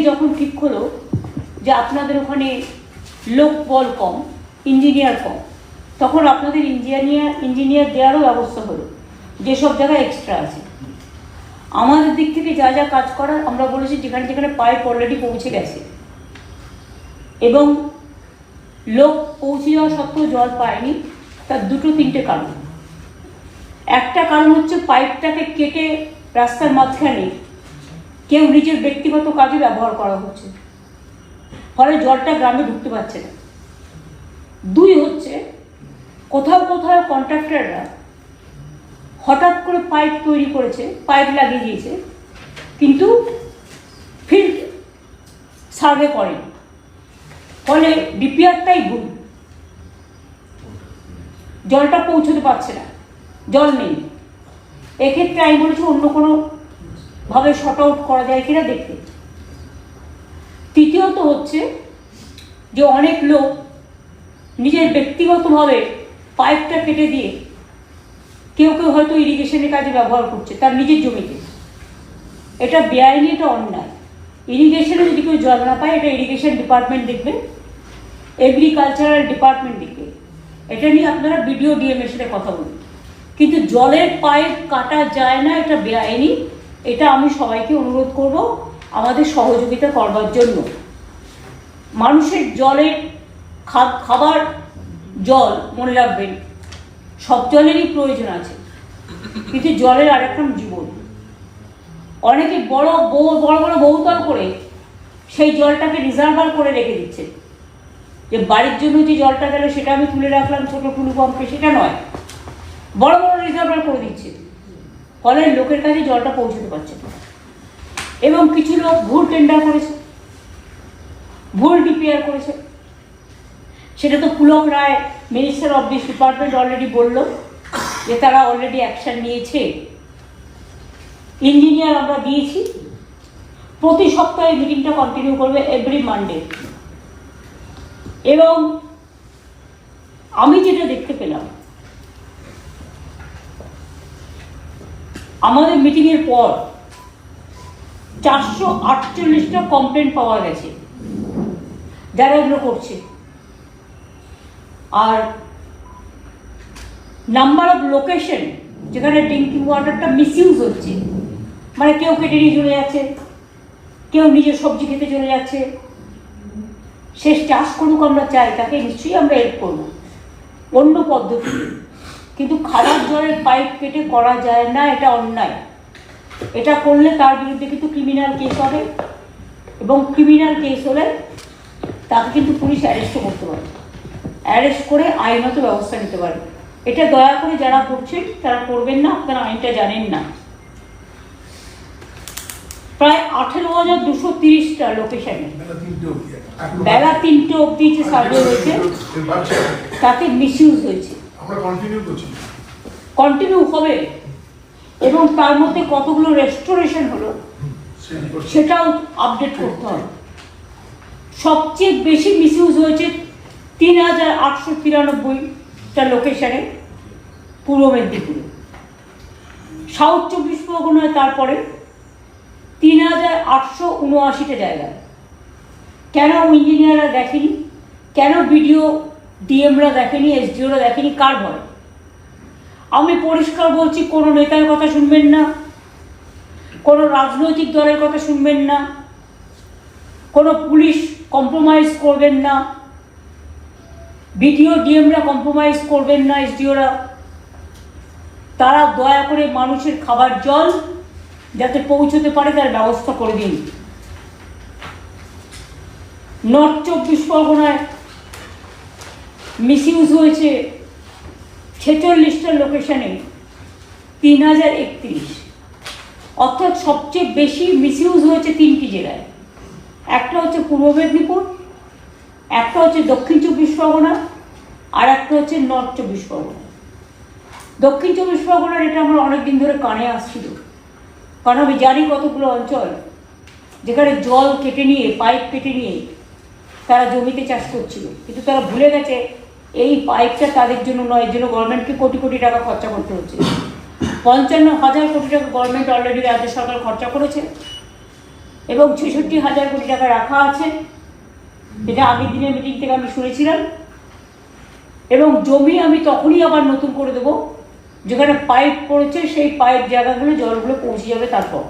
যখন ঠিক হলো যে আপনাদের ওখানে লোক বল কম, ইঞ্জিনিয়ার কম, তখন আপনাদের ইঞ্জিনিয়ার দেওয়ারও ব্যবস্থা হলো যেসব জায়গায় এক্সট্রা আছে। আমাদের দিক থেকে যা যা কাজ করার আমরা বলেছি, যেখানে যেখানে পাইপ অলরেডি পৌঁছে গেছে এবং লোক পৌঁছে যাওয়া সত্ত্বেও জল পায়নি, তার দুটো তিনটে কারণ। একটা কারণ হচ্ছে পাইপটাকে কেটে রাস্তার মাঝখানে কেউ নিজের ব্যক্তিগত কাজে ব্যবহার করা হচ্ছে, ফলে জলটা গ্রামে ঢুকতে পারছে না। দুই হচ্ছে কোথাও কোথাও কন্ট্রাক্টররা হঠাৎ করে পাইপ তৈরি করেছে, পাইপ লাগিয়ে দিয়েছে, কিন্তু ফিল্ড সার্ভে করেনি, ফলে ডিপিআরটাই ভুল, জলটা পৌঁছতে পারছে না, জল নেই। এক্ষেত্রে আমি বলেছি অন্য কোনো ভাবে শর্ট আউট করা যায় কিনা দেখতে। তৃতীয়ত হচ্ছে যে অনেক লোক নিজের ব্যক্তিগতভাবে পাইপটা কেটে দিয়ে কেউ কেউ হয়তো ইরিগেশনের কাজে ব্যবহার করছে তার নিজের জমিতে। এটা বেআইনি, এটা অন্যায়। ইরিগেশনে যদি কেউ জল না পায়, এটা ইরিগেশন ডিপার্টমেন্ট দেখবে, এগ্রিকালচারাল ডিপার্টমেন্ট দেখবে। এটা নিয়ে আপনারা বিডিও ডিএমের সাথে কথা বলুন। কিন্তু জলের পাইপ কাটা যায় না, এটা বেআইনি। এটা আমি সবাইকে অনুরোধ করব আমাদের সহযোগিতা করবার জন্য। মানুষের জলের খাবার জল, মনে রাখবেন, সব জলেরই প্রয়োজন আছে, কিন্তু জলের আরেক নাম জীবন। অনেকে বড় বড় বহুতল করে সেই জলটাকে রিজার্ভার করে রেখে দিচ্ছে, যে বাড়ির জন্য যে জলটা গেল সেটা আমি তুলে রাখলাম ছোট টুলু পাম্পে, সেটা নয়, বড় বড় রিজার্ভার করে দিচ্ছে, ফলে লোকের কাছে জলটা পৌঁছতে পারছে না। এবং কিছু লোক ভুল টেন্ডার করেছে, ভুল ডিপিআর করেছে। সেটা তো Pulak Roy, minister of this department, already বলল যে তারা অলরেডি অ্যাকশন নিয়েছে। ইঞ্জিনিয়ার আমরা দিয়েছি, প্রতি সপ্তাহে মিটিংটা কন্টিনিউ করবে, এভরি মানডে। এবং আমি যেটা দেখতে পেলাম, আমাদের মিটিংয়ের পর 448টা কমপ্লেন্ট পাওয়া গেছে যারা এগুলো করছে। আর নাম্বার অফ লোকেশন যেখানে ড্রিঙ্কিং ওয়াটারটা মিসইউজ হচ্ছে, মানে কেউ কেটে নিয়ে চলে যাচ্ছে, কেউ নিজের সবজি খেতে চলে যাচ্ছে। সে চাষ করুক, আমরা চাই, তাকে নিশ্চয়ই আমরা হেল্প করবো অন্য পদ্ধতি, কিন্তু খারাপ জলের পাইপ কেটে করা যায় না, এটা অন্যায়। এটা করলে তার বিরুদ্ধে কিন্তু ক্রিমিনাল কেস হবে, এবং ক্রিমিনাল কেস হলে তাকে কিন্তু পুলিশ অ্যারেস্টও করতে পারে, অ্যারেস্ট করে আইনত ব্যবস্থা নিতে পারে। এটা দয়া করে যারা করছেন তারা করবেন না, আপনারা আইনটা জানেন না। প্রায় 18,230টা লোকেশনে বেলা 3টে অব্দি যে সার্ভে হয়েছে তাতে মিসইউজ হয়েছে, কন্টিনিউ হবে। এবং তার মধ্যে কতগুলো রেস্টোরেশন হলো সেটাও আপডেট করতে হবে। সবচেয়ে বেশি মিসইউজ হয়েছে 3,893টা লোকেশনে পূর্ব মেদিনীপুরে, সাউথ 24 পরগনায় তারপরে 3,879টা জায়গায়। কেন ইঞ্জিনিয়াররা দেখেনি, কেন বিডিও ডিএমরা দেখেনি, এসডিওরা দেখেনি, কার ভয়? আমি পরিষ্কার বলছি, কোনো নেতার কথা শুনবেন না, কোনো রাজনৈতিক দলের কথা শুনবেন না, কোনো পুলিশ কম্প্রোমাইজ করবেন না, বিডিও ডিএমরা কম্প্রোমাইজ করবেন না, এসডিওরা। তারা দয়া করে মানুষের খাবার জল যাতে পৌঁছতে পারে তার ব্যবস্থা করে দিন। নর্থ 24 পরগনায় মিসইউজ হয়েছে 46টা লোকেশনে 3,031, অর্থাৎ সবচেয়ে বেশি মিসইউজ হয়েছে 3টি জেলায়। একটা হচ্ছে পূর্ব মেদিনীপুর, একটা হচ্ছে দক্ষিণ 24 পরগনা, আর একটা হচ্ছে নর্থ 24 পরগনা। দক্ষিণ 24 পরগনার এটা আমার অনেকদিন ধরে কানে আসছিল, কারণ আমি জানি কতগুলো অঞ্চল যেখানে জল কেটে নিয়ে, পাইপ কেটে নিয়ে তারা জমিতে চাষ করছিল, কিন্তু তারা ভুলে গেছে এই পাইপটা তাদের জন্য নয়, এর জন্য গভর্নমেন্টকে কোটি কোটি টাকা খরচা করতে হচ্ছে। 55,000 কোটি টাকা গভর্নমেন্ট অলরেডি রাজ্য সরকার খরচা করেছে। এবং 66,000 কোটি টাকা রাখা আছে, যেটা আগের দিনের মিটিং থেকে আমি শুনেছিলাম। এবং জমি আমি তখনই আবার নতুন করে দেবো যেখানে পাইপ পড়েছে, সেই পাইপ জায়গাগুলো জলগুলো পৌঁছে যাবে তারপর।